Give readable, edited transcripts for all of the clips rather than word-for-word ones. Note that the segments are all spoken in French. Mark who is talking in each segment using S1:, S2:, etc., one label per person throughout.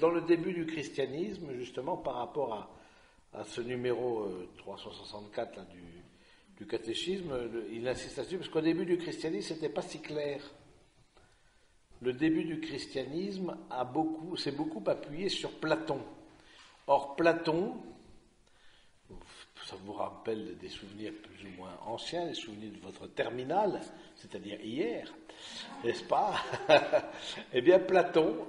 S1: Dans le début du christianisme, justement, par rapport à ce numéro 364 là, du catéchisme, il insiste là-dessus, parce qu'au début du christianisme, ce n'était pas si clair. Le début du christianisme s'est beaucoup appuyé sur Platon. Or, Platon, ça vous rappelle des souvenirs plus ou moins anciens, des souvenirs de votre terminale, c'est-à-dire hier, n'est-ce pas? Eh bien, Platon,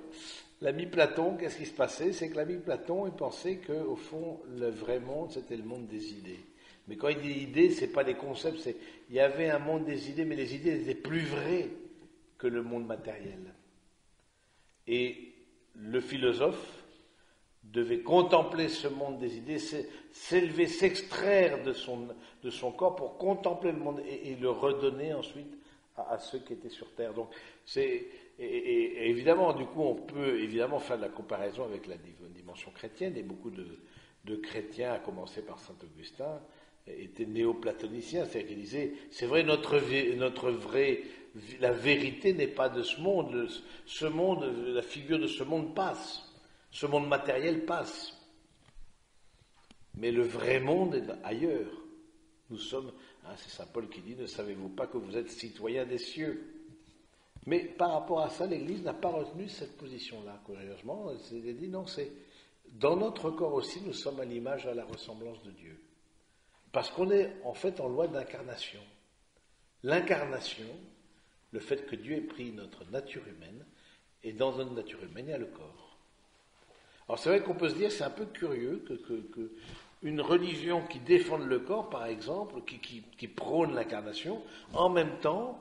S1: l'ami Platon, qu'est-ce qui se passait? C'est que l'ami Platon, il pensait qu'au fond, le vrai monde, c'était le monde des idées. Mais quand il dit idées, ce n'est pas des concepts, il y avait un monde des idées, mais les idées étaient plus vraies que le monde matériel. Et le philosophe devait contempler ce monde des idées, s'élever, s'extraire de son corps pour contempler le monde et le redonner ensuite à ceux qui étaient sur Terre. Donc, et évidemment, du coup, on peut évidemment faire de la comparaison avec la dimension chrétienne, et beaucoup de chrétiens, à commencer par saint Augustin, étaient néo-platoniciens, c'est-à-dire qu'ils disaient, c'est vrai, la vérité n'est pas de ce monde, la figure de ce monde passe. Ce monde matériel passe. Mais le vrai monde est ailleurs. Nous sommes, c'est saint Paul qui dit, ne savez-vous pas que vous êtes citoyens des cieux? Mais par rapport à ça, l'Église n'a pas retenu cette position-là, curieusement. Elle a dit, non, c'est dans notre corps aussi, nous sommes à l'image et à la ressemblance de Dieu. Parce qu'on est en fait en loi d'incarnation. L'incarnation, le fait que Dieu ait pris notre nature humaine, et dans notre nature humaine, il y a le corps. Alors c'est vrai qu'on peut se dire, c'est un peu curieux que une religion qui défend le corps, par exemple, qui prône l'incarnation, en même temps,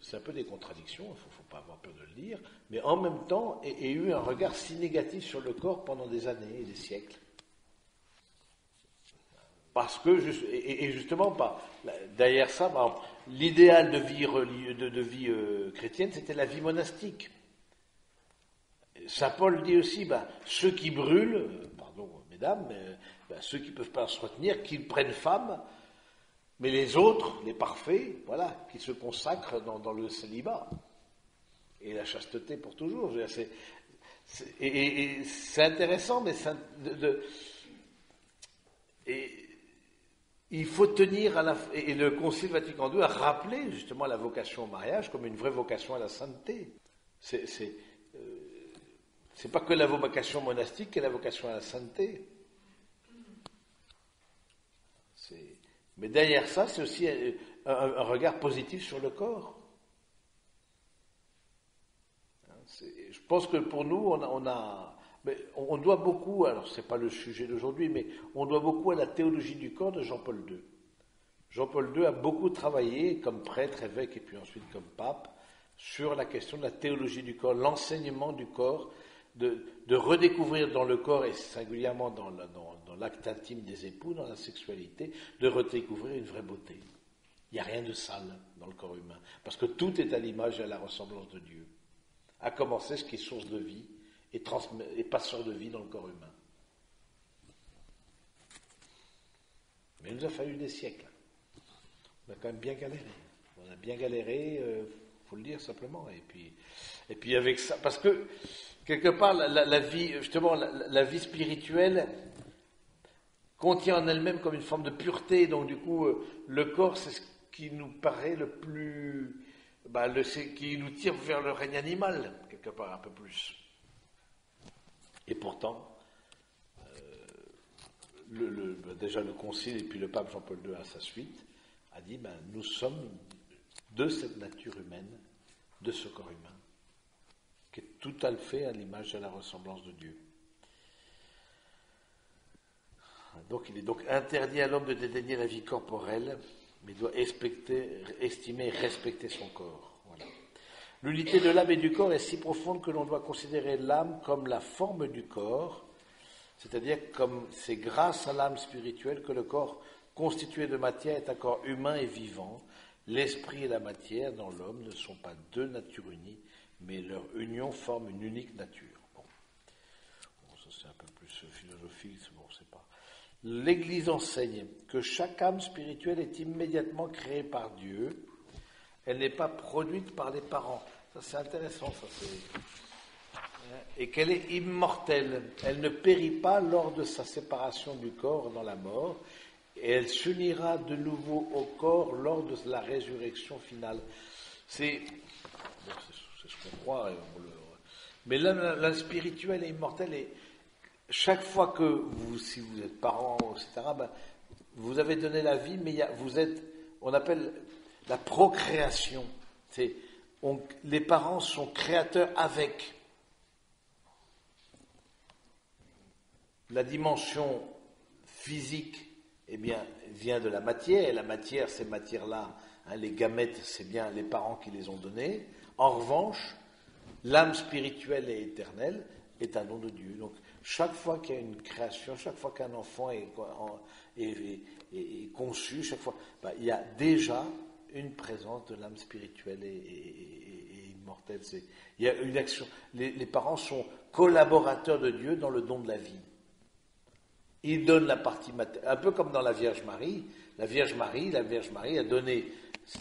S1: c'est un peu des contradictions, il ne faut pas avoir peur de le dire, mais en même temps, ait eu un regard si négatif sur le corps pendant des années et des siècles. Parce que, justement, derrière ça, l'idéal de vie chrétienne, c'était la vie monastique. Saint Paul dit aussi, ceux qui brûlent, pardon mesdames, ceux qui ne peuvent pas se retenir, qu'ils prennent femme, mais les autres, les parfaits, voilà, qui se consacrent dans le célibat et la chasteté pour toujours. C'est intéressant, mais il faut tenir et le Concile Vatican II a rappelé justement la vocation au mariage comme une vraie vocation à la sainteté. C'est pas que la vocation monastique qui est la vocation à la sainteté. Mais derrière ça, c'est aussi un regard positif sur le corps. Je pense que pour nous, on doit beaucoup, alors c'est pas le sujet d'aujourd'hui, mais on doit beaucoup à la théologie du corps de Jean-Paul II. Jean-Paul II a beaucoup travaillé comme prêtre, évêque et puis ensuite comme pape sur la question de la théologie du corps, l'enseignement du corps, de redécouvrir dans le corps, et singulièrement dans l'acte intime des époux, dans la sexualité, de redécouvrir une vraie beauté. Il n'y a rien de sale dans le corps humain, parce que tout est à l'image et à la ressemblance de Dieu. À commencer ce qui est source de vie et passeur de vie dans le corps humain. Mais il nous a fallu des siècles. On a quand même bien galéré. On a bien galéré, faut le dire simplement. Et puis avec ça, parce que quelque part, la vie, justement, la vie spirituelle contient en elle-même comme une forme de pureté. Donc du coup, le corps, c'est ce qui nous paraît le plus, qui nous tire vers le règne animal, quelque part un peu plus. Et pourtant, déjà le Concile et puis le pape Jean-Paul II à sa suite a dit, nous sommes de cette nature humaine, de ce corps humain, qui est tout à fait à l'image et à la ressemblance de Dieu. Donc il est donc interdit à l'homme de dédaigner la vie corporelle, mais il doit estimer et respecter son corps. Voilà. L'unité de l'âme et du corps est si profonde que l'on doit considérer l'âme comme la forme du corps, c'est-à-dire comme c'est grâce à l'âme spirituelle que le corps constitué de matière est un corps humain et vivant. L'esprit et la matière dans l'homme ne sont pas deux natures unies, mais leur union forme une unique nature. Bon, ça c'est un peu plus philosophique, c'est pas. L'Église enseigne que chaque âme spirituelle est immédiatement créée par Dieu. Elle n'est pas produite par les parents. Ça c'est intéressant, ça c'est. et qu'elle est immortelle. Elle ne périt pas lors de sa séparation du corps dans la mort, et elle s'unira de nouveau au corps lors de la résurrection finale. C'est ce qu'on croit. Mais l'âme spirituelle et immortelle, et chaque fois que vous, si vous êtes parent, etc., vous avez donné la vie, mais vous êtes, on appelle la procréation. Les parents sont créateurs avec. La dimension physique, eh bien, vient de la matière, et la matière, ces matières-là, les gamètes, c'est bien les parents qui les ont données. En revanche, l'âme spirituelle et éternelle est un don de Dieu. Donc, chaque fois qu'il y a une création, chaque fois qu'un enfant est conçu, chaque fois, il y a déjà une présence de l'âme spirituelle et immortelle. Il y a une action. Les parents sont collaborateurs de Dieu dans le don de la vie. Ils donnent la partie matérielle, un peu comme dans la Vierge Marie. La Vierge Marie a donné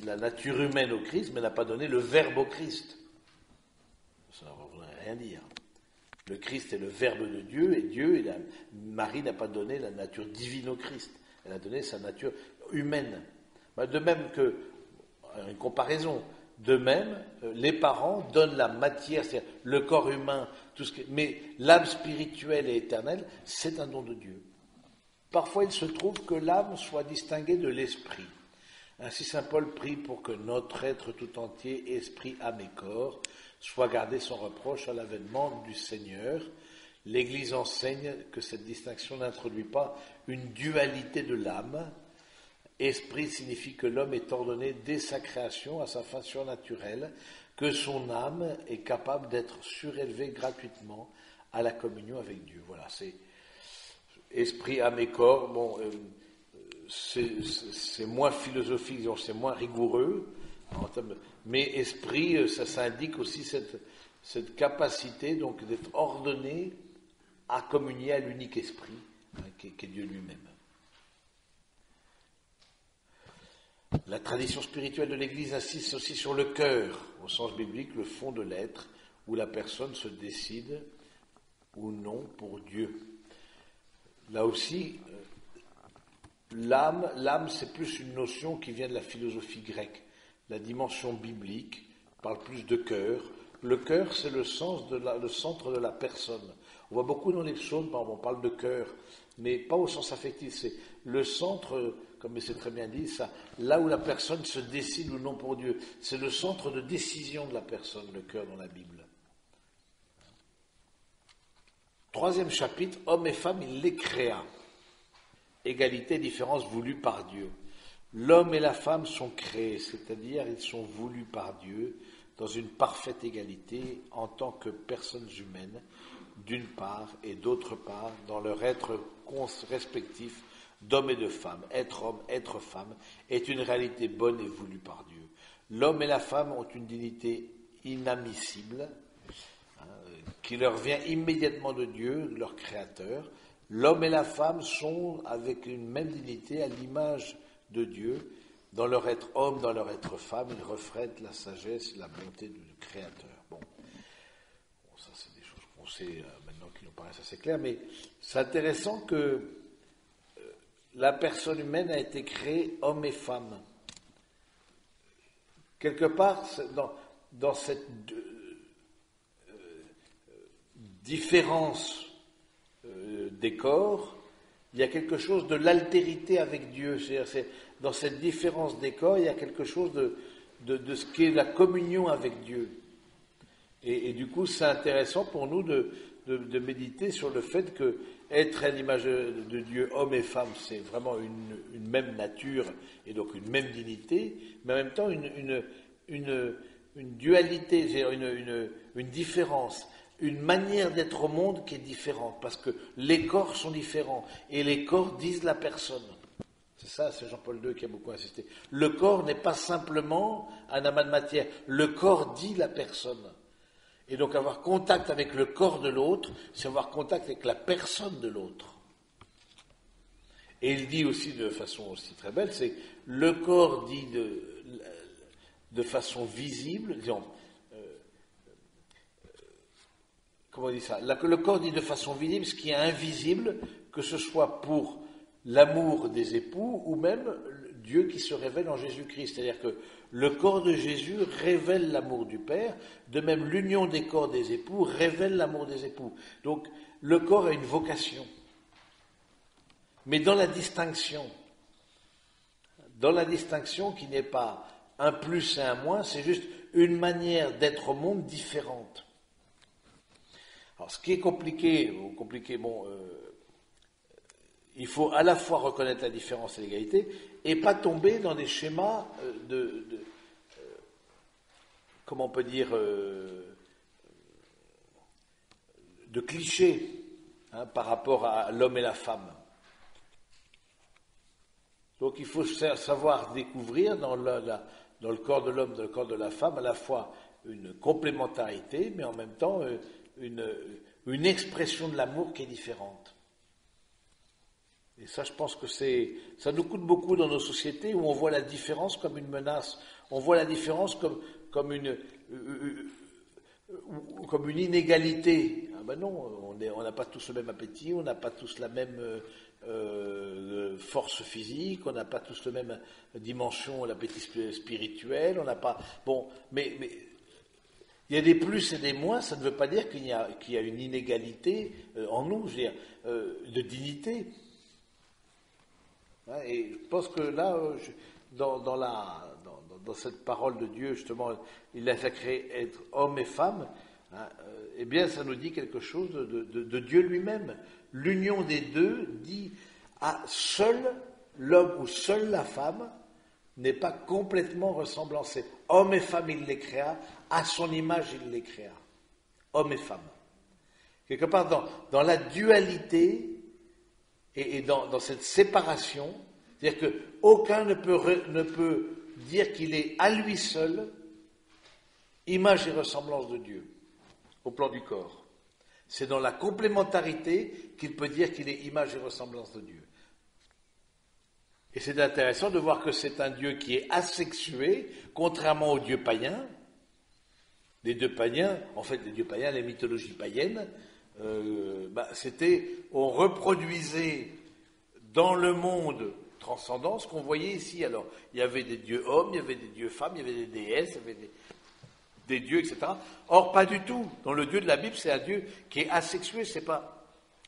S1: la nature humaine au Christ, mais n'a pas donné le Verbe au Christ. Ça ne voudrait rien dire. Le Christ est le Verbe de Dieu, et Marie n'a pas donné la nature divine au Christ. Elle a donné sa nature humaine. De même que, une comparaison, de même, les parents donnent la matière, c'est-à-dire le corps humain, mais l'âme spirituelle et éternelle, c'est un don de Dieu. Parfois, il se trouve que l'âme soit distinguée de l'esprit. Ainsi, saint Paul prie pour que notre être tout entier, esprit, âme et corps, soit gardé sans reproche à l'avènement du Seigneur. L'Église enseigne que cette distinction n'introduit pas une dualité de l'âme. Esprit signifie que l'homme est ordonné dès sa création à sa fin surnaturelle, que son âme est capable d'être surélevée gratuitement à la communion avec Dieu. Voilà, c'est esprit, âme et corps. Bon, c'est moins philosophique, donc c'est moins rigoureux, mais esprit, ça indique aussi cette capacité donc d'être ordonné à communier à l'unique esprit, qui est Dieu lui-même. La tradition spirituelle de l'Église insiste aussi sur le cœur, au sens biblique, le fond de l'être, où la personne se décide ou non pour Dieu. Là aussi, l'âme, c'est plus une notion qui vient de la philosophie grecque. La dimension biblique parle plus de cœur. Le cœur, c'est le centre de la personne. On voit beaucoup dans les psaumes, on parle de cœur, mais pas au sens affectif. C'est le centre, comme c'est très bien dit, ça, là où la personne se décide ou non pour Dieu. C'est le centre de décision de la personne, le cœur dans la Bible. 3e chapitre, hommes et femmes, il les créa. Égalité, différence voulue par Dieu. L'homme et la femme sont créés, c'est-à-dire ils sont voulus par Dieu dans une parfaite égalité en tant que personnes humaines, d'une part, et d'autre part, dans leur être respectif d'homme et de femme. Être homme, être femme, est une réalité bonne et voulue par Dieu. L'homme et la femme ont une dignité inadmissible, qui leur vient immédiatement de Dieu, leur Créateur. L'homme et la femme sont avec une même dignité à l'image de Dieu. Dans leur être homme, dans leur être femme, ils reflètent la sagesse et la bonté du Créateur. Bon, ça c'est des choses qu'on sait maintenant qui nous paraissent assez claires, mais c'est intéressant que la personne humaine a été créée homme et femme. Quelque part, dans cette différence des corps, il y a quelque chose de l'altérité avec Dieu. C'est-à-dire, dans cette différence des corps, il y a quelque chose de ce qu'est la communion avec Dieu. Et du coup, c'est intéressant pour nous de méditer sur le fait que être à l'image de Dieu, homme et femme, c'est vraiment une même nature et donc une même dignité, mais en même temps une dualité, c'est-à-dire une différence. Une manière d'être au monde qui est différente, parce que les corps sont différents, et les corps disent la personne. C'est ça, c'est Jean-Paul II qui a beaucoup insisté. Le corps n'est pas simplement un amas de matière, le corps dit la personne. Et donc avoir contact avec le corps de l'autre, c'est avoir contact avec la personne de l'autre. Et il dit aussi de façon aussi très belle, c'est le corps dit de façon visible, disons, comment on dit ça, le corps dit de façon visible ce qui est invisible, que ce soit pour l'amour des époux ou même Dieu qui se révèle en Jésus-Christ. C'est-à-dire que le corps de Jésus révèle l'amour du Père, de même l'union des corps des époux révèle l'amour des époux. Donc le corps a une vocation, mais dans la distinction qui n'est pas un plus et un moins, c'est juste une manière d'être au monde différente. Alors ce qui est compliqué, il faut à la fois reconnaître la différence et l'égalité et pas tomber dans des schémas comment on peut dire, de clichés par rapport à l'homme et la femme. Donc il faut savoir découvrir dans le corps de l'homme, dans le corps de la femme, à la fois une complémentarité, mais en même temps une expression de l'amour qui est différente. Et ça, je pense que ça nous coûte beaucoup dans nos sociétés où on voit la différence comme une menace. On voit la différence comme une inégalité. Ah ben non, on n'a pas tous le même appétit, on n'a pas tous la même force physique, on n'a pas tous la même dimension, l'appétit spirituel, on n'a pas... Bon, mais il y a des plus et des moins, ça ne veut pas dire qu'il y a une inégalité en nous, je veux dire, de dignité. Et je pense que là, dans cette parole de Dieu, justement, il a sacré être homme et femme, eh bien, ça nous dit quelque chose de Dieu lui-même. L'union des deux dit seul l'homme ou seule la femme n'est pas complètement ressemblancé. Homme et femme, il les créa, à son image, il les créa. Homme et femme. Quelque part, dans la dualité et dans cette séparation, c'est-à-dire qu'aucun ne peut dire qu'il est à lui seul image et ressemblance de Dieu, au plan du corps. C'est dans la complémentarité qu'il peut dire qu'il est image et ressemblance de Dieu. Et c'est intéressant de voir que c'est un Dieu qui est asexué, contrairement aux dieux païens. Les dieux païens, en fait, les dieux païens, les mythologies païennes, on reproduisait dans le monde transcendant ce qu'on voyait ici. Alors, il y avait des dieux hommes, il y avait des dieux femmes, il y avait des déesses, il y avait des dieux, etc. Or, pas du tout. Dans le Dieu de la Bible, c'est un Dieu qui est asexué, c'est pas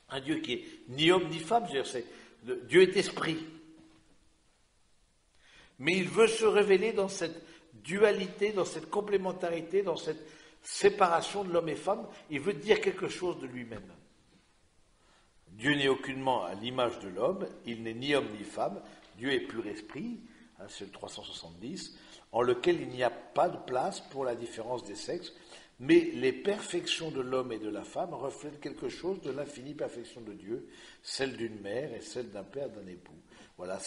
S1: un Dieu qui est ni homme ni femme, Dieu est esprit. Mais il veut se révéler dans cette dualité, dans cette complémentarité, dans cette séparation de l'homme et femme. Il veut dire quelque chose de lui-même. Dieu n'est aucunement à l'image de l'homme, il n'est ni homme ni femme, Dieu est pur esprit, c'est le 370, en lequel il n'y a pas de place pour la différence des sexes, mais les perfections de l'homme et de la femme reflètent quelque chose de l'infinie perfection de Dieu, celle d'une mère et celle d'un père, d'un époux. Voilà,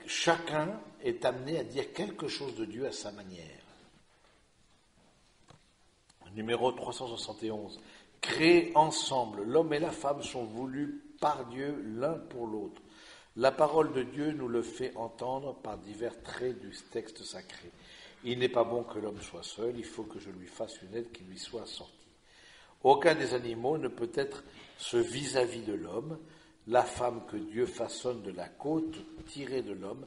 S1: chacun est amené à dire quelque chose de Dieu à sa manière. Numéro 371. Créés ensemble, l'homme et la femme sont voulus par Dieu l'un pour l'autre. La parole de Dieu nous le fait entendre par divers traits du texte sacré. Il n'est pas bon que l'homme soit seul, il faut que je lui fasse une aide qui lui soit sortie. Aucun des animaux ne peut être ce vis-à-vis de l'homme. La femme que Dieu façonne de la côte tirée de l'homme,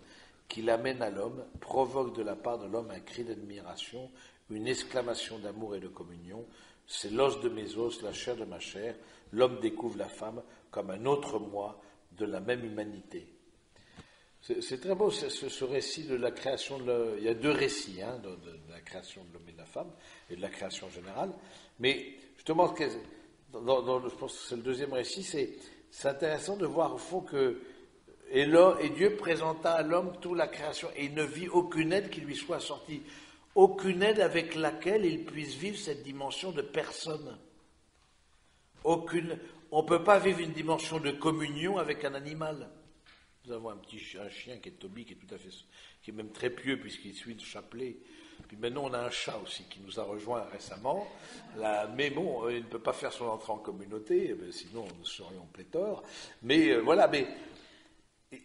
S1: qui l'amène à l'homme, provoque de la part de l'homme un cri d'admiration, une exclamation d'amour et de communion. C'est l'os de mes os, la chair de ma chair. L'homme découvre la femme comme un autre moi de la même humanité. C'est très beau ce récit de la création. Il y a deux récits de la création de l'homme et de la femme et de la création générale. Mais justement, je pense que c'est le deuxième récit, c'est intéressant de voir au fond que et Dieu présenta à l'homme toute la création et il ne vit aucune aide qui lui soit sortie. Aucune aide avec laquelle il puisse vivre cette dimension de personne. On ne peut pas vivre une dimension de communion avec un animal. Nous avons un chien qui est Toby, qui est même très pieux puisqu'il suit le chapelet. Puis maintenant on a un chat aussi qui nous a rejoint récemment. Mais bon, il ne peut pas faire son entrée en communauté, sinon nous serions pléthores. Mais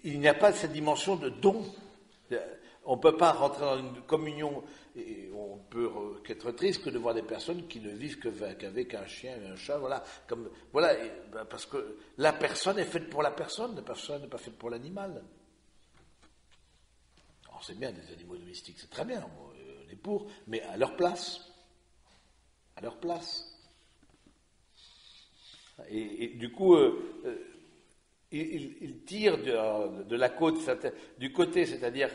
S1: il n'y a pas cette dimension de don. on ne peut pas rentrer dans une communion, et on peut qu'être triste que de voir des personnes qui ne vivent qu'avec un chien et un chat, parce que la personne est faite pour la personne n'est pas faite pour l'animal. Alors c'est bien des animaux domestiques, c'est très bien, on est pour, mais à leur place. À leur place. Et du coup, il tire de la côte, du côté, c'est-à-dire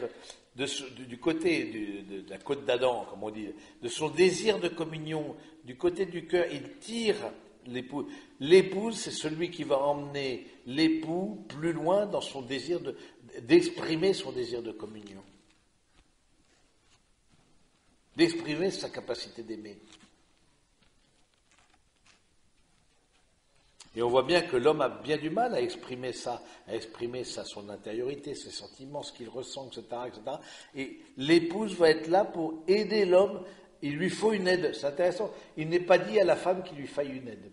S1: du côté de la côte d'Adam, comme on dit, de son désir de communion, du côté du cœur, il tire l'épouse. L'épouse, c'est celui qui va emmener l'époux plus loin dans son désir d'exprimer son désir de communion, d'exprimer sa capacité d'aimer. Et on voit bien que l'homme a bien du mal à exprimer ça, son intériorité, ses sentiments, ce qu'il ressent, etc., etc. Et l'épouse va être là pour aider l'homme. Il lui faut une aide. C'est intéressant. Il n'est pas dit à la femme qu'il lui faille une aide.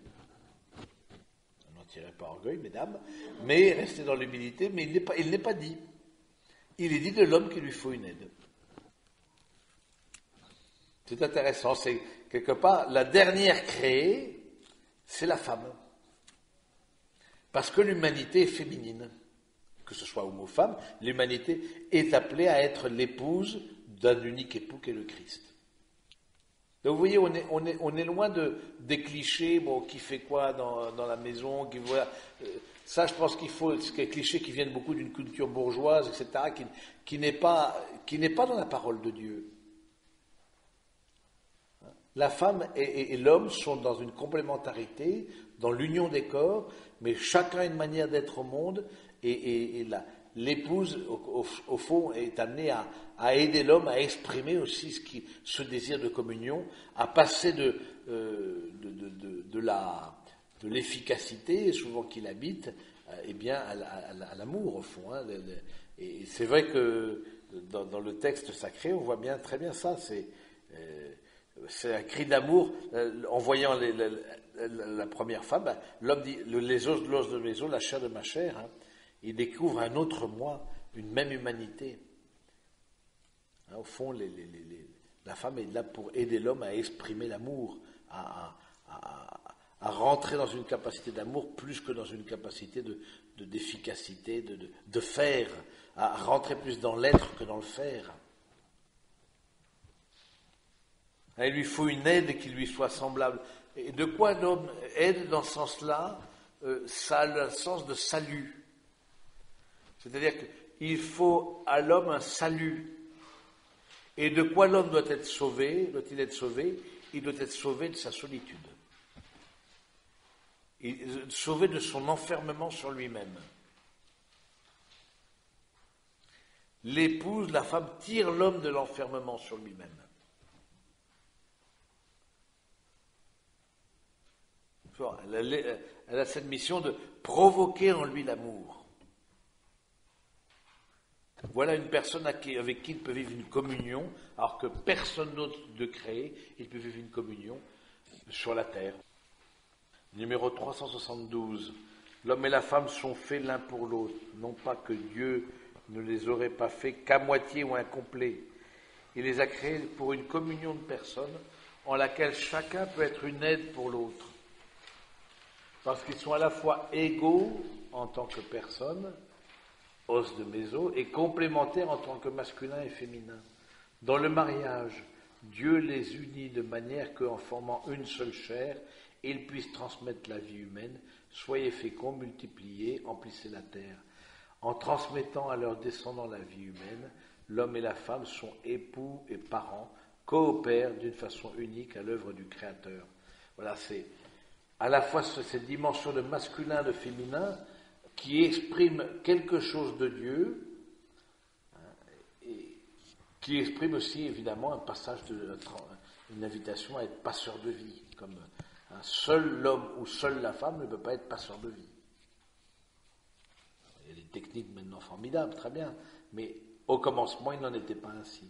S1: N'en tirez pas orgueil, mesdames, mais restez dans l'humilité. Mais il n'est pas dit. Il est dit de l'homme qu'il lui faut une aide. C'est intéressant. C'est quelque part la dernière créée, c'est la femme. Parce que l'humanité est féminine, que ce soit homme ou femme, l'humanité est appelée à être l'épouse d'un unique époux qu'est le Christ. Donc vous voyez, on est loin des clichés, qui fait quoi dans la maison, ça je pense qu'il faut, c'est des clichés qui viennent beaucoup d'une culture bourgeoise, etc., qui n'est pas dans la parole de Dieu. La femme et l'homme sont dans une complémentarité, dans l'union des corps, mais chacun a une manière d'être au monde, et l'épouse, au fond, est amenée à aider l'homme à exprimer aussi ce désir de communion, à passer de l'efficacité, souvent qu'il habite, à l'amour, au fond. Et c'est vrai que dans le texte sacré, on voit bien très bien ça. C'est un cri d'amour. En voyant la première femme, l'homme dit les os de l'os de mes os, la chair de ma chair. Il découvre un autre moi, une même humanité. Au fond, la femme est là pour aider l'homme à exprimer l'amour, à rentrer dans une capacité d'amour plus que dans une capacité d'efficacité, de faire, à rentrer plus dans l'être que dans le faire. Il lui faut une aide qui lui soit semblable. Et de quoi l'homme aide dans ce sens-là? Ça a le sens de salut. C'est-à-dire qu'il faut à l'homme un salut. Et de quoi l'homme doit être sauvé? Doit-il être sauvé? Il doit être sauvé de sa solitude. Sauvé de son enfermement sur lui-même. L'épouse, la femme, tire l'homme de l'enfermement sur lui-même. Elle a cette mission de provoquer en lui l'amour. Voilà une personne avec qui il peut vivre une communion, alors que personne d'autre de créé, il peut vivre une communion sur la terre. Numéro 372. L'homme et la femme sont faits l'un pour l'autre, non pas que Dieu ne les aurait pas faits qu'à moitié ou incomplet. Il les a créés pour une communion de personnes en laquelle chacun peut être une aide pour l'autre. Parce qu'ils sont à la fois égaux en tant que personne, os de mes os, et complémentaires en tant que masculin et féminin. Dans le mariage, Dieu les unit de manière qu'en formant une seule chair, ils puissent transmettre la vie humaine. Soyez féconds, multipliez, emplissez la terre. En transmettant à leurs descendants la vie humaine, l'homme et la femme sont époux et parents, coopèrent d'une façon unique à l'œuvre du Créateur. Voilà, c'est à la fois cette dimension de masculin, de féminin, qui exprime quelque chose de Dieu, et qui exprime aussi évidemment un passage une invitation à être passeur de vie, comme seul l'homme ou seule la femme ne peut pas être passeur de vie. Il y a des techniques maintenant formidables, très bien, mais au commencement, il n'en était pas ainsi.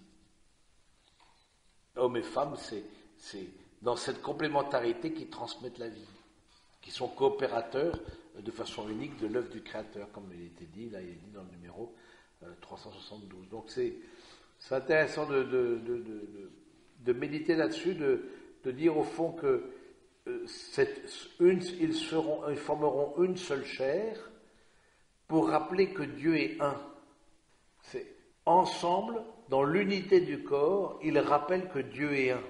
S1: Hommes et femmes, c'est dans cette complémentarité qu'ils transmettent la vie, qui sont coopérateurs de façon unique de l'œuvre du Créateur, comme il était dit, là il est dit dans le numéro 372. Donc C'est intéressant de méditer là-dessus, de dire au fond que ils formeront une seule chair pour rappeler que Dieu est un. C'est ensemble, dans l'unité du corps, ils rappellent que Dieu est un.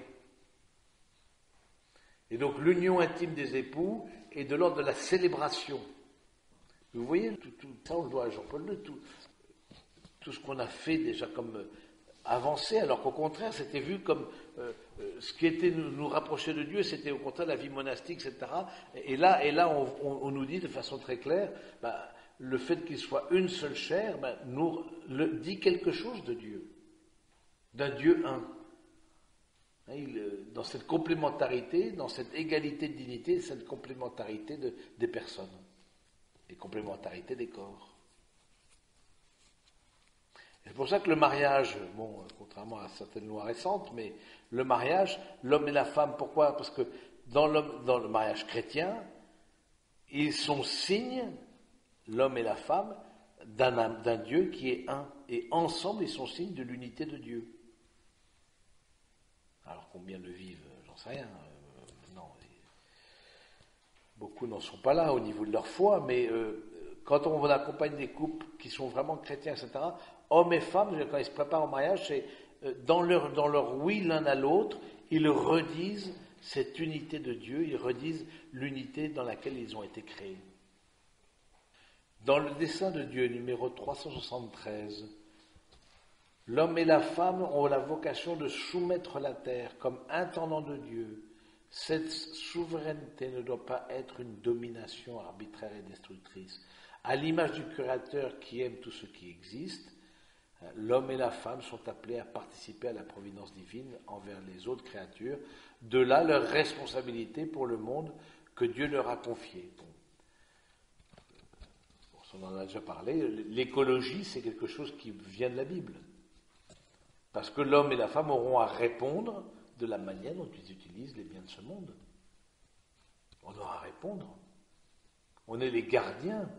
S1: Et donc l'union intime des époux est de l'ordre de la célébration. Vous voyez, tout ça on le doit à Jean-Paul II, tout ce qu'on a fait déjà comme avancé, alors qu'au contraire c'était vu comme ce qui était nous rapprocher de Dieu, c'était au contraire la vie monastique, etc. Et là on nous dit de façon très claire, le fait qu'il soit une seule chair nous dit quelque chose de Dieu, d'un Dieu un. Dans cette complémentarité, dans cette égalité de dignité, cette complémentarité des personnes, et complémentarité des corps. C'est pour ça que le mariage, contrairement à certaines lois récentes, mais le mariage, l'homme et la femme, pourquoi? Parce que dans le mariage chrétien, ils sont signes, l'homme et la femme, d'un Dieu qui est un. Et ensemble, ils sont signes de l'unité de Dieu. Alors combien le vivent, j'en sais rien. Non, beaucoup n'en sont pas là au niveau de leur foi, mais quand on accompagne des couples qui sont vraiment chrétiens, etc., hommes et femmes, quand ils se préparent au mariage, c'est dans leur oui l'un à l'autre, ils redisent cette unité de Dieu, ils redisent l'unité dans laquelle ils ont été créés. Dans le dessein de Dieu, numéro 373, l'homme et la femme ont la vocation de soumettre la terre comme intendant de Dieu. Cette souveraineté ne doit pas être une domination arbitraire et destructrice. À l'image du Créateur qui aime tout ce qui existe, l'homme et la femme sont appelés à participer à la providence divine envers les autres créatures. De là leur responsabilité pour le monde que Dieu leur a confié. On en a déjà parlé, l'écologie c'est quelque chose qui vient de la Bible. Parce que l'homme et la femme auront à répondre de la manière dont ils utilisent les biens de ce monde. On aura à répondre. On est les gardiens,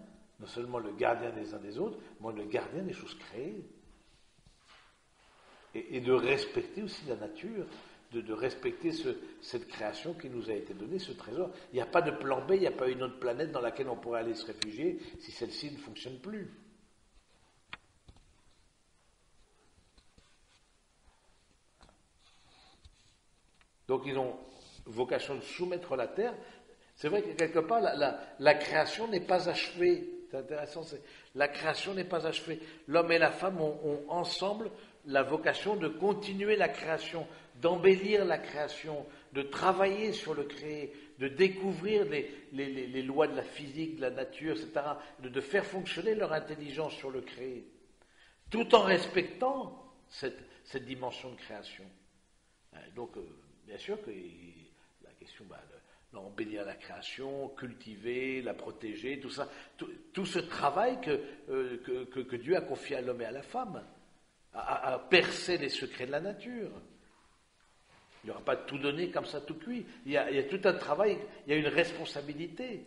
S1: non seulement le gardien des uns des autres, mais le gardien des choses créées. Et de respecter aussi la nature, de respecter cette création qui nous a été donnée, ce trésor. Il n'y a pas de plan B, il n'y a pas une autre planète dans laquelle on pourrait aller se réfugier si celle-ci ne fonctionne plus. Donc ils ont vocation de soumettre la terre. C'est vrai que quelque part, la création n'est pas achevée. C'est intéressant, la création n'est pas achevée. L'homme et la femme ont ensemble la vocation de continuer la création, d'embellir la création, de travailler sur le créé, de découvrir les lois de la physique, de la nature, etc., de faire fonctionner leur intelligence sur le créé, tout en respectant cette dimension de création. Donc, bien sûr que la question d'embellir la création, cultiver, la protéger, tout ça, tout ce travail que Dieu a confié à l'homme et à la femme, à percer les secrets de la nature. Il n'y aura pas tout donné comme ça, tout cuit. Il y a tout un travail, il y a une responsabilité,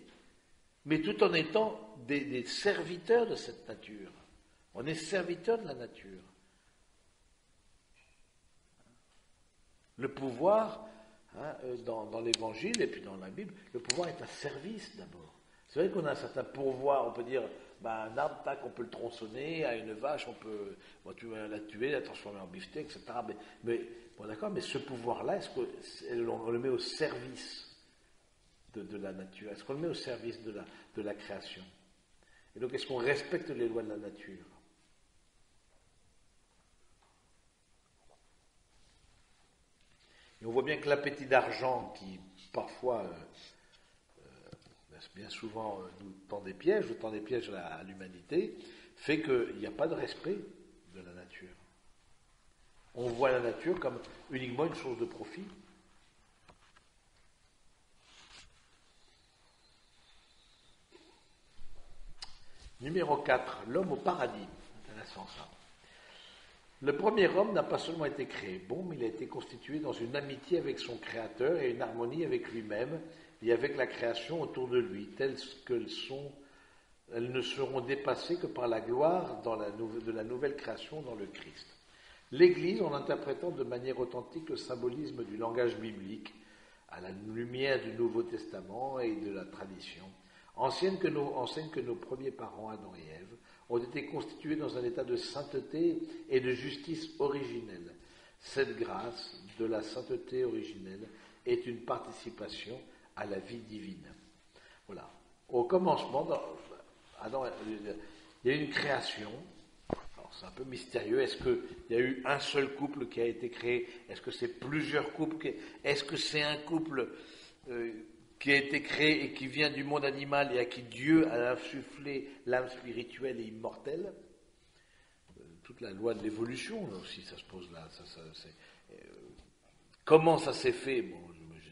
S1: mais tout en étant des serviteurs de cette nature. On est serviteurs de la nature. Le pouvoir, dans l'Évangile et puis dans la Bible, le pouvoir est un service d'abord. C'est vrai qu'on a un certain pouvoir, on peut dire, un arbre, tac, on peut le tronçonner, à une vache, on peut la tuer, la transformer en beefsteak, etc. Mais d'accord, mais ce pouvoir-là, est-ce qu'on le met au service de la nature? Est-ce qu'on le met au service de la création? Et donc, est-ce qu'on respecte les lois de la nature? Et on voit bien que l'appétit d'argent, qui parfois, bien souvent, nous tend des pièges, à l'humanité, fait qu'il n'y a pas de respect de la nature. On voit la nature comme uniquement une source de profit. Numéro 4, l'homme au paradis. Intéressant ça. Le premier homme n'a pas seulement été créé bon, mais il a été constitué dans une amitié avec son Créateur et une harmonie avec lui-même et avec la création autour de lui, telles qu'elles sont. Elles ne seront dépassées que par la gloire de la nouvelle création dans le Christ. l'Église en interprétant de manière authentique le symbolisme du langage biblique, à la lumière du Nouveau Testament et de la tradition, enseigne que nos premiers parents, Adam et Ève, ont été constitués dans un état de sainteté et de justice originelle. Cette grâce de la sainteté originelle est une participation à la vie divine. Voilà. Au commencement, Adam, il y a eu une création. Alors c'est un peu mystérieux. Est-ce qu'il y a eu un seul couple qui a été créé? Est-ce que c'est plusieurs couples? Est-ce que c'est un couple qui a été créé et qui vient du monde animal et à qui Dieu a insufflé l'âme spirituelle et immortelle? Toute la loi de l'évolution aussi, ça se pose là. Comment ça s'est fait? Bon,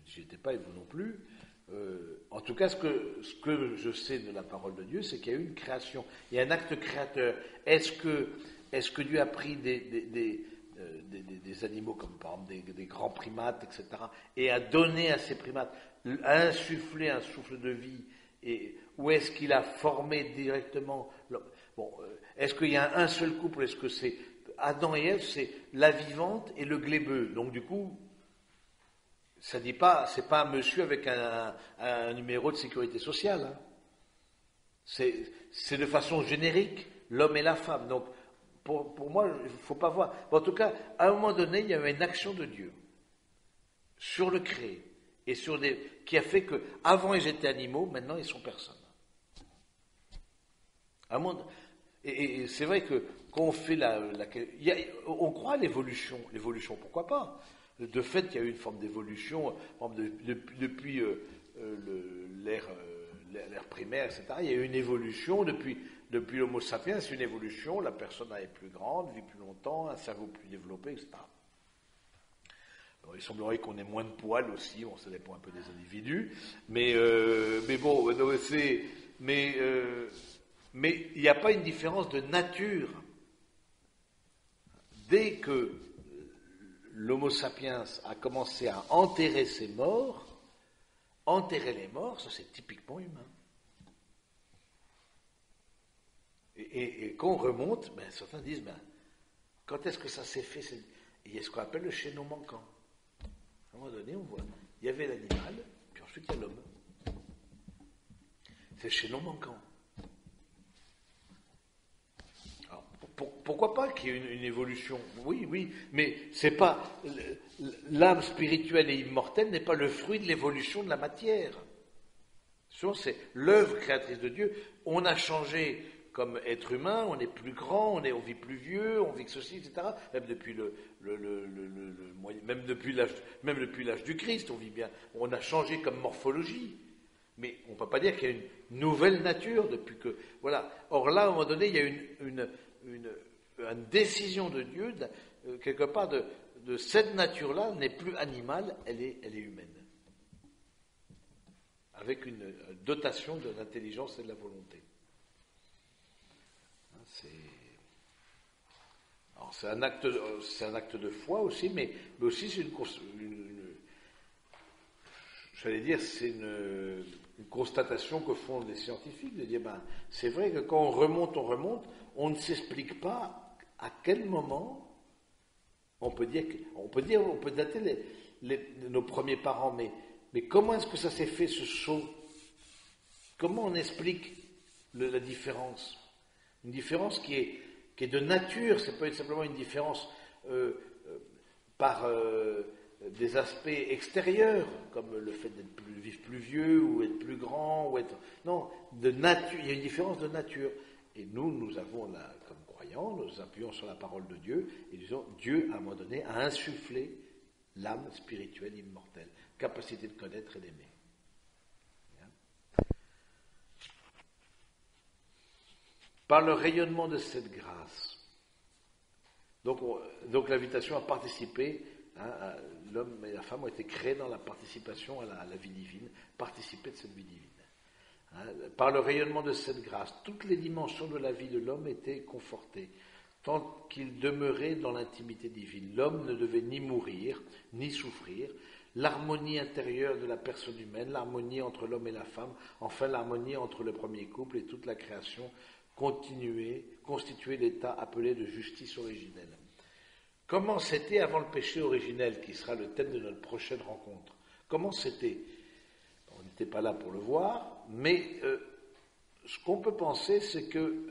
S1: j'y étais pas et vous non plus. En tout cas, ce que je sais de la parole de Dieu, c'est qu'il y a eu une création, il y a un acte créateur. Est-ce que Dieu a pris des animaux comme par exemple des grands primates, etc., et a donné à ces primates, a insufflé un souffle de vie, ou est-ce qu'il a formé directement est-ce qu'il y a un seul couple? Est-ce que c'est Adam et Ève, c'est la vivante et le glébeux? Donc du coup, ça dit pas, c'est pas un monsieur avec un numéro de sécurité sociale. Hein. C'est de façon générique, l'homme et la femme. Donc, pour moi, il ne faut pas voir. En tout cas, à un moment donné, il y avait une action de Dieu sur le créé et qui a fait que, avant ils étaient animaux, maintenant ils sont personnes. Et c'est vrai que quand on fait on croit à l'évolution. L'évolution, pourquoi pas? De fait, il y a eu une forme d'évolution, depuis l'ère primaire, etc. Il y a eu une évolution depuis l'Homo sapiens, c'est une évolution. La personne est plus grande, vit plus longtemps, un cerveau plus développé, etc. Alors, il semblerait qu'on ait moins de poils aussi, ça dépend un peu des individus, mais bon, mais il n'y a pas une différence de nature. Dès que l'Homo sapiens a commencé à enterrer ses morts, enterrer les morts, ça c'est typiquement humain. Et quand on remonte, certains disent, quand est-ce que ça s'est fait? Il y a ce qu'on appelle le chaînon manquant. À un moment donné, on voit, il y avait l'animal, puis ensuite il y a l'homme. C'est le chaînon manquant. Pourquoi pas qu'il y ait une évolution? Oui, mais c'est pas l'âme spirituelle et immortelle n'est pas le fruit de l'évolution de la matière. C'est l'œuvre créatrice de Dieu. On a changé comme être humain, on est plus grand, on vit plus vieux, on vit que ceci, etc. Même depuis même depuis l'âge du Christ, on vit bien. On a changé comme morphologie. Mais on ne peut pas dire qu'il y a une nouvelle nature depuis que. Voilà. Or là, à un moment donné, il y a une décision de Dieu, quelque part, de cette nature-là n'est plus animale, elle est humaine. Avec une dotation de l'intelligence et de la volonté. C'est un acte de foi aussi, mais aussi c'est c'est une constatation que font les scientifiques, de dire, c'est vrai que quand on remonte, on ne s'explique pas à quel moment on peut dater nos premiers parents, mais comment est-ce que ça s'est fait, ce saut? Comment on explique la différence? Une différence qui est de nature, c'est pas simplement une différence par des aspects extérieurs, comme le fait vivre plus vieux, ou être plus grand, non, de nature, il y a une différence de nature. Et nous avons là, comme croyants, nous appuyons sur la parole de Dieu, et disons, Dieu, à un moment donné, a insufflé l'âme spirituelle immortelle, capacité de connaître et d'aimer. Par le rayonnement de cette grâce. Donc l'invitation à participer, l'homme et la femme ont été créés dans la participation à la vie divine, participer de cette vie divine. Par le rayonnement de cette grâce, toutes les dimensions de la vie de l'homme étaient confortées, tant qu'il demeurait dans l'intimité divine. L'homme ne devait ni mourir, ni souffrir. L'harmonie intérieure de la personne humaine, l'harmonie entre l'homme et la femme, enfin l'harmonie entre le premier couple et toute la création, constituer l'état appelé de justice originelle. comment c'était avant le péché originel, qui sera le thème de notre prochaine rencontre. Comment c'était? On n'était pas là pour le voir, mais ce qu'on peut penser, c'est que,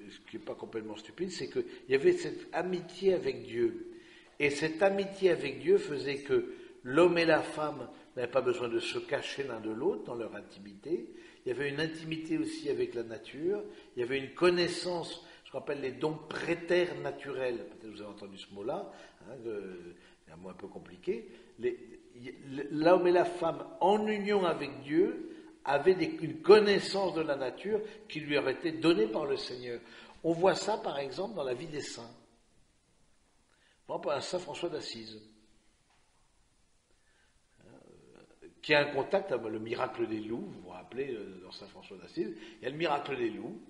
S1: ce qui n'est pas complètement stupide, c'est qu'il y avait cette amitié avec Dieu. Et cette amitié avec Dieu faisait que l'homme et la femme n'avaient pas besoin de se cacher l'un de l'autre dans leur intimité. Il y avait une intimité aussi avec la nature. Il y avait une connaissance, ce qu'on appelle les dons préternaturels. Peut-être vous avez entendu ce mot-là, un mot un peu compliqué. L'homme et la femme, en union avec Dieu, avaient une connaissance de la nature qui lui avait été donnée par le Seigneur. On voit ça, par exemple, dans la vie des saints. Par exemple, à Saint François d'Assise, qui a un contact avec le miracle des loups. Vous vous rappelez, dans Saint François d'Assise, il y a le miracle des loups.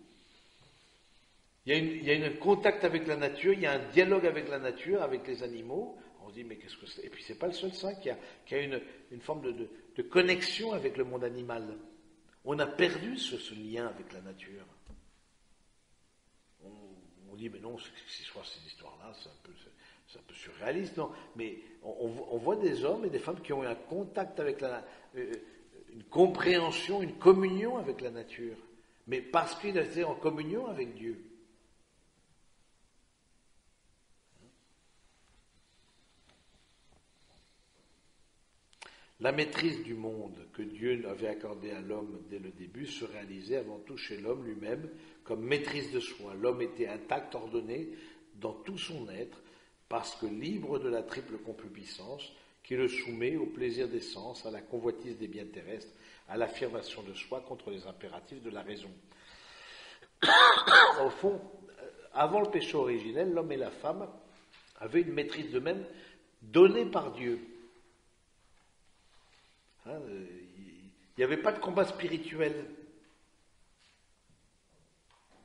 S1: Il y a un contact avec la nature, il y a un dialogue avec la nature, avec les animaux. On se dit, mais qu'est-ce que c'est? Et puis, c'est pas le seul saint qui a une forme de connexion avec le monde animal. On a perdu ce lien avec la nature. On dit, mais non, ces histoires-là, c'est un peu surréaliste, non? Mais on voit des hommes et des femmes qui ont eu un contact avec une compréhension, une communion avec la nature. Mais parce qu'ils étaient en communion avec Dieu. La maîtrise du monde que Dieu avait accordée à l'homme dès le début se réalisait avant tout chez l'homme lui-même comme maîtrise de soi. L'homme était intact, ordonné dans tout son être, parce que libre de la triple concupiscence qui le soumet au plaisir des sens, à la convoitise des biens terrestres, à l'affirmation de soi contre les impératifs de la raison. Au fond, avant le péché originel, l'homme et la femme avaient une maîtrise d'eux-mêmes donnée par Dieu. Il n'y avait pas de combat spirituel,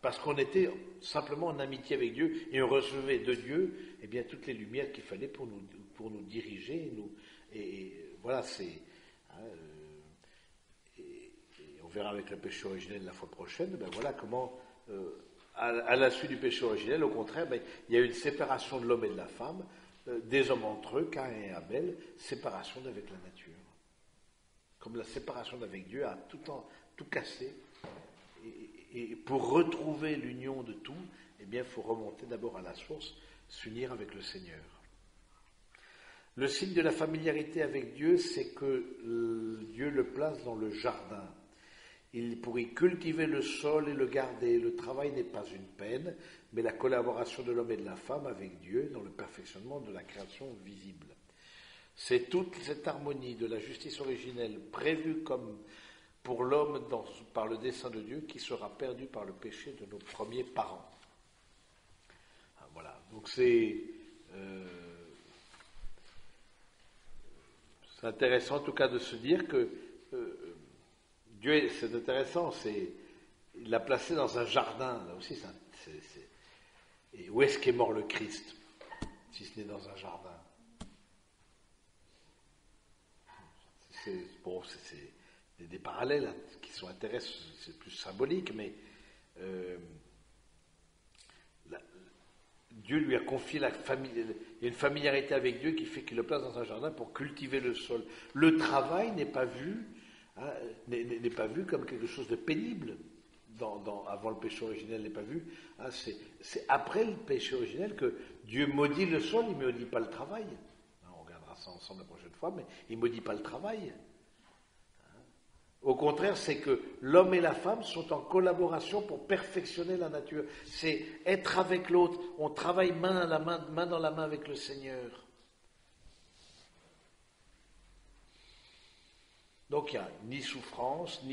S1: parce qu'on était simplement en amitié avec Dieu et on recevait de Dieu toutes les lumières qu'il fallait pour nous diriger. Et voilà, et on verra avec le péché originel la fois prochaine, voilà comment, à la suite du péché originel, au contraire, il y a eu une séparation de l'homme et de la femme, des hommes entre eux, Caïn et Abel, séparation d'avec la nature. Comme la séparation d'avec Dieu a tout cassé. Et pour retrouver l'union de tout, il faut remonter d'abord à la source, s'unir avec le Seigneur. Le signe de la familiarité avec Dieu, c'est que Dieu le place dans le jardin. Pour y cultiver le sol et le garder. Le travail n'est pas une peine, mais la collaboration de l'homme et de la femme avec Dieu dans le perfectionnement de la création visible. C'est toute cette harmonie de la justice originelle prévue comme pour l'homme par le dessein de Dieu qui sera perdue par le péché de nos premiers parents. Voilà, donc c'est intéressant en tout cas de se dire que Dieu, c'est intéressant, il l'a placé dans un jardin, là aussi, et où est-ce qu'est mort le Christ, si ce n'est dans un jardin? C'est des parallèles qui sont intéressants, c'est plus symbolique, mais Dieu lui a confié la famille, il y a une familiarité avec Dieu qui fait qu'il le place dans un jardin pour cultiver le sol. Le travail n'est pas vu, n'est pas vu comme quelque chose de pénible. Avant le péché originel n'est pas vu. C'est après le péché originel que Dieu maudit le sol, il ne maudit pas le travail. On regardera ça ensemble la prochaine fois, mais il ne maudit pas le travail. Au contraire, c'est que l'homme et la femme sont en collaboration pour perfectionner la nature. C'est être avec l'autre. On travaille main dans la main avec le Seigneur. Donc il n'y a ni souffrance,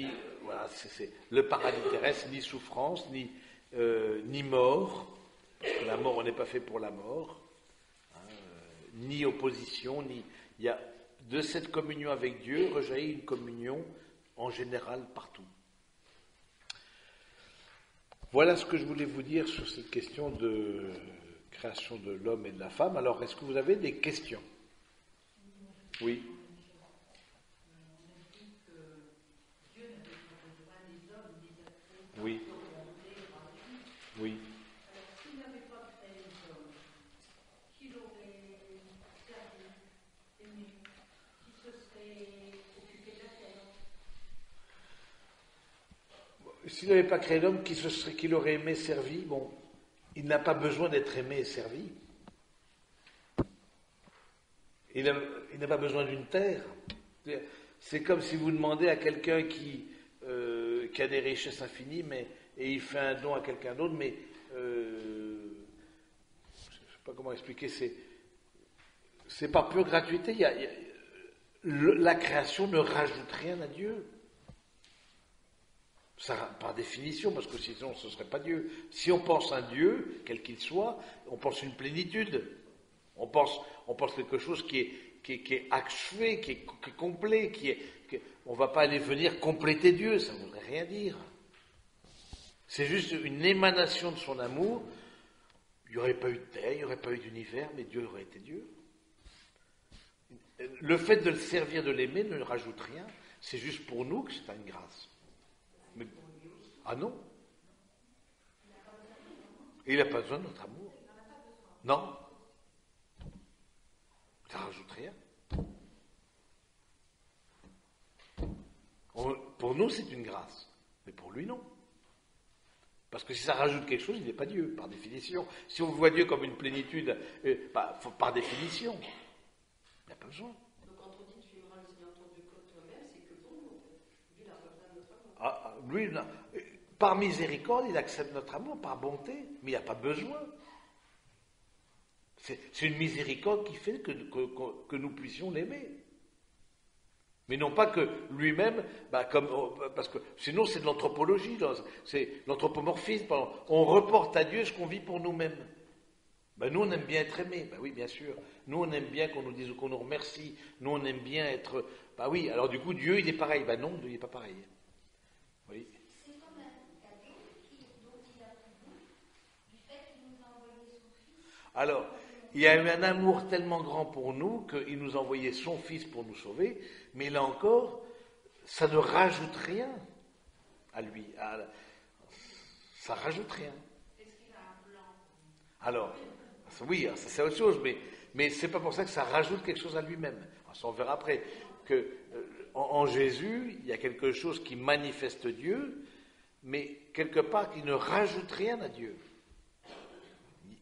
S1: c'est le paradis terrestre, ni souffrance, ni mort, parce que la mort, on n'est pas fait pour la mort, ni opposition, il y a de cette communion avec Dieu rejaillit une communion en général partout. Voilà ce que je voulais vous dire sur cette question de création de l'homme et de la femme. Alors, est-ce que vous avez des questions? Oui. Oui. Oui. S'il n'avait pas créé l'homme, qui l'aurait aimé, servi? Bon, il n'a pas besoin d'être aimé et servi. Il n'a pas besoin d'une terre. C'est comme si vous demandez à quelqu'un qui a des richesses infinies, et il fait un don à quelqu'un d'autre, mais je ne sais pas comment expliquer, c'est par pure gratuité. La création ne rajoute rien à Dieu. Ça, par définition, parce que sinon ce ne serait pas Dieu. Si on pense un Dieu, quel qu'il soit, on pense une plénitude. On pense quelque chose qui est achevé, qui est complet, on ne va pas aller venir compléter Dieu, ça ne voudrait rien dire. C'est juste une émanation de son amour. Il n'y aurait pas eu de terre, il n'y aurait pas eu d'univers, mais Dieu aurait été Dieu. Le fait de le servir, de l'aimer, ne rajoute rien. C'est juste pour nous que c'est une grâce. Mais, non. Il n'a pas besoin de notre amour. Non. Ça ne rajoute rien. Pour nous, c'est une grâce. Mais pour lui, non. Parce que si ça rajoute quelque chose, il n'est pas Dieu, par définition. Si on voit Dieu comme une plénitude, par définition, il n'y a pas besoin.
S2: Donc quand on dit tu aimeras le Seigneur ton Dieu comme toi-même, c'est que pour nous, en fait. Lui, il a pas besoin de notre amour.
S1: Lui, par miséricorde, il accepte notre amour, par bonté, mais il n'y a pas besoin. C'est une miséricorde qui fait que nous puissions l'aimer. Mais non pas que lui-même, parce que sinon c'est de l'anthropologie, c'est l'anthropomorphisme. On reporte à Dieu ce qu'on vit pour nous-mêmes. Nous on aime bien être aimés, oui bien sûr. Nous on aime bien qu'on nous dise, qu'on nous remercie. Nous on aime bien être, oui. Alors du coup Dieu il est pareil, non, Dieu il n'est pas pareil. Oui.
S3: C'est comme un cadeau dont il a voulu, du fait qu'il nous a envoyé son Fils.
S1: Alors, il y a eu un amour tellement grand pour nous qu'il nous a envoyé son Fils pour nous sauver, mais là encore, ça ne rajoute rien à lui. Ça ne rajoute rien.
S2: Est-ce qu'il a un plan?
S1: Alors, oui, ça c'est autre chose, mais c'est pas pour ça que ça rajoute quelque chose à lui-même. On verra après que en Jésus, il y a quelque chose qui manifeste Dieu, mais quelque part qui ne rajoute rien à Dieu.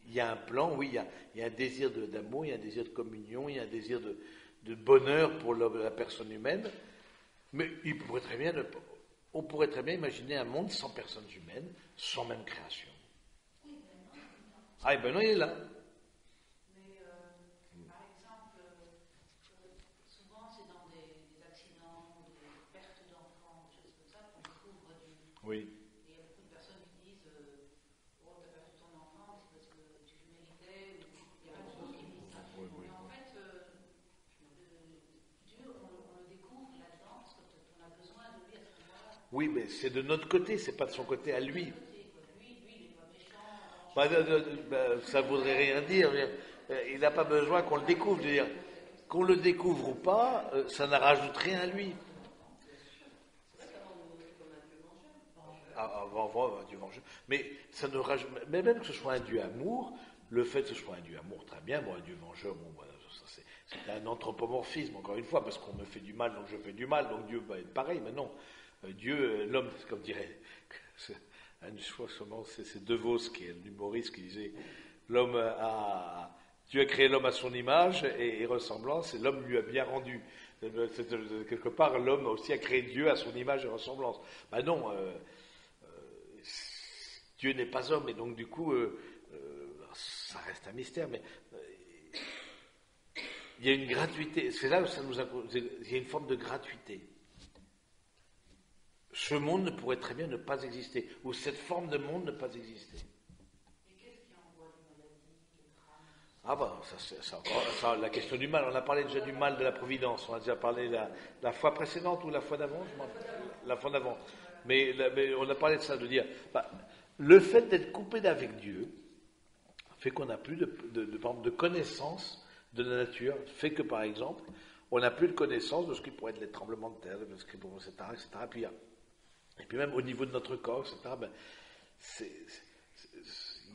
S1: Il y a un plan, oui, il y a un désir d'amour, il y a un désir de communion, il y a un désir de bonheur pour la personne humaine, mais on pourrait très bien imaginer un monde sans personnes humaines, sans même création. Ah, et ben non, il est là.
S2: Mais, par exemple, souvent c'est dans des accidents, des pertes d'enfants, des choses comme ça, qu'on découvre Dieu.
S1: Oui.
S2: Et il y a beaucoup de personnes qui disent oh, t'as perdu ton enfant, c'est parce que tu le méritais, ou il y a beaucoup de choses qui disent ça.
S1: Oui.
S2: Mais en fait, Dieu, on le découvre là-dedans, parce qu'on a besoin de lui à ce moment-là.
S1: Oui, mais c'est de notre côté, c'est pas de son côté à lui.
S2: Lui, il n'est pas méchant.
S1: Ça ne voudrait rien dire. Il n'a pas besoin qu'on le découvre. Je veux dire, qu'on le découvre ou pas, ça ne rajoute rien à lui. Avant un Dieu vengeur. Mais ça ne rajoute, mais même que ce soit un Dieu amour, le fait que ce soit un Dieu amour, très bien. Bon, un Dieu vengeur, c'est un anthropomorphisme, encore une fois, parce qu'on me fait du mal, donc je fais du mal, donc Dieu va être pareil. Mais non, Dieu, l'homme, comme dirait. Une fois seulement, c'est De Vos, qui est un humoriste, qui disait Dieu a créé l'homme à son image et ressemblance, et l'homme lui a bien rendu. Quelque part, l'homme aussi a créé Dieu à son image et ressemblance. Non, Dieu n'est pas homme, et donc du coup, ça reste un mystère, mais il y a une gratuité. C'est là où il y a une forme de gratuité. Ce monde ne pourrait très bien ne pas exister, ou cette forme de monde ne pas exister.
S2: Et qu'est-ce qui envoie les maladies, le drame?
S1: Ça, la question du mal, on a parlé déjà du mal de la providence, on a déjà parlé la fois précédente ou la fois d'avant, la fois d'avant. Mais on a parlé de ça, de dire, le fait d'être coupé d'avec Dieu fait qu'on n'a plus de connaissance de la nature, fait que par exemple, on n'a plus de connaissance de ce qui pourrait être les tremblements de terre, etc. Et puis même au niveau de notre corps, etc.,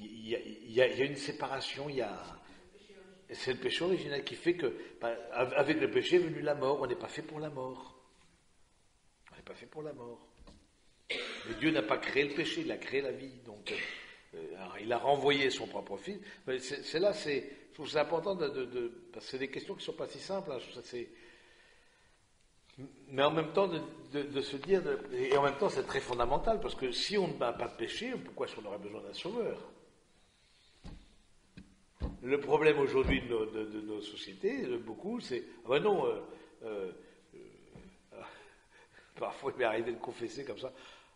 S1: il y a une séparation, c'est le péché originel qui fait que, avec le péché est venue la mort, on n'est pas fait pour la mort. On n'est pas fait pour la mort. Mais Dieu n'a pas créé le péché, il a créé la vie. Donc, alors, il a renvoyé son propre fils. Mais je trouve ça important parce que c'est des questions qui ne sont pas si simples. Hein, mais en même temps, de se dire, et en même temps, c'est très fondamental, parce que si on n'a pas de péché, pourquoi est-ce qu'on aurait besoin d'un sauveur? Le problème aujourd'hui de nos sociétés, de beaucoup, c'est, ah ben non, parfois il m'est arrivé de confesser comme ça,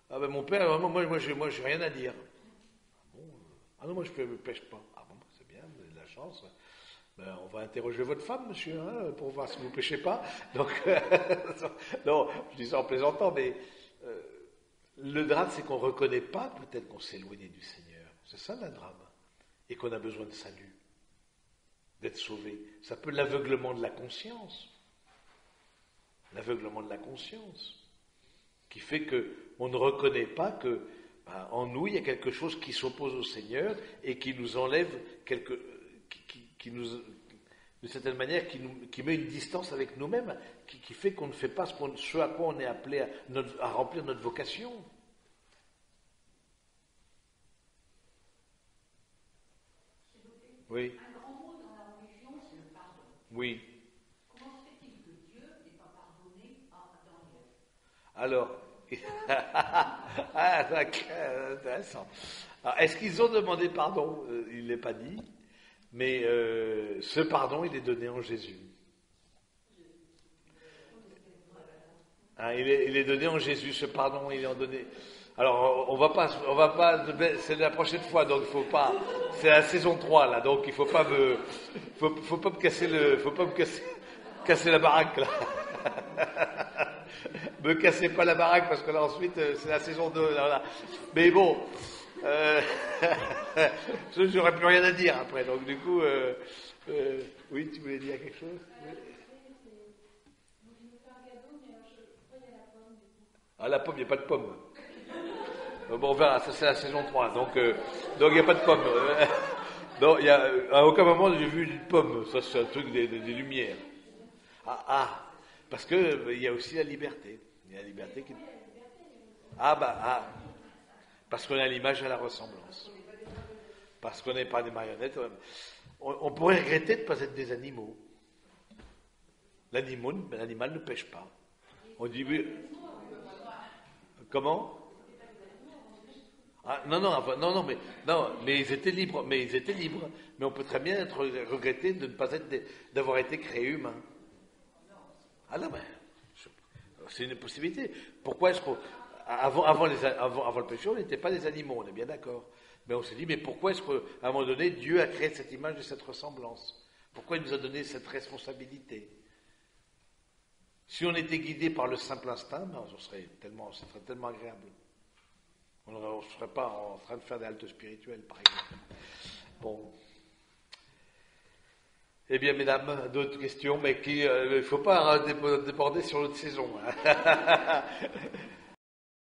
S1: ah ben mon père, moi j'ai rien à dire. Ah non, moi je ne pêche pas. Ah bon, c'est bien, vous avez de la chance. Ben, on va interroger votre femme, monsieur, hein, pour voir si vous ne péchez pas. Donc, non, je dis ça en plaisantant, mais le drame, c'est qu'on ne reconnaît pas peut-être qu'on s'est éloigné du Seigneur. C'est ça le drame. Et qu'on a besoin de salut, d'être sauvé. Ça peut être l'aveuglement de la conscience. L'aveuglement de la conscience. Qui fait qu'on ne reconnaît pas que en nous, il y a quelque chose qui s'oppose au Seigneur et qui nous enlève qui nous, de certaine manière, qui met une distance avec nous-mêmes, qui fait qu'on ne fait pas ce à quoi on est appelé à remplir notre vocation. Oui.
S2: Un grand mot dans la religion, c'est le pardon.
S1: Oui.
S2: Comment se fait-il que Dieu n'ait pas pardonné à Adam et Ève?
S1: Alors, intéressant. Alors, est-ce qu'ils ont demandé pardon? Il ne l'est pas dit. Mais ce pardon, il est donné en Jésus. Hein, il est donné en Jésus, ce pardon, il est en donné. Alors, on va pas, c'est la prochaine fois, donc il faut pas, c'est la saison 3, là, donc il faut pas me casser la baraque, là. Me cassez pas la baraque, parce que là, ensuite, c'est la saison 2, là. Mais bon, j'aurais plus rien à dire après, donc du coup, oui, tu voulais dire quelque chose? Oui. Ah, la pomme, il n'y a pas de pomme. Bon, on verra, ça c'est la saison 3, donc il n'y a pas de pomme. Non, à aucun moment j'ai vu une pomme, ça c'est un truc des lumières. Parce que il y a aussi la liberté. Il y a la liberté qui... parce qu'on a l'image et la ressemblance. Parce qu'on n'est pas des marionnettes. On pourrait regretter de ne pas être des animaux. L'animal ne pêche pas. On dit, oui. Comment? Mais ils étaient libres. Mais on peut très bien être regretté de ne pas d'avoir été créé humain. Ah non, mais c'est une possibilité. Pourquoi est-ce avant le péché, on n'était pas des animaux, on est bien d'accord. Mais on s'est dit, mais pourquoi est-ce qu'à un moment donné, Dieu a créé cette image et cette ressemblance? Pourquoi il nous a donné cette responsabilité? Si on était guidé par le simple instinct, ce serait tellement agréable. On ne serait pas en train de faire des haltes spirituelles, par exemple. Bon. Eh bien, mesdames, d'autres questions, mais il ne faut pas déborder sur l'autre saison. Hein.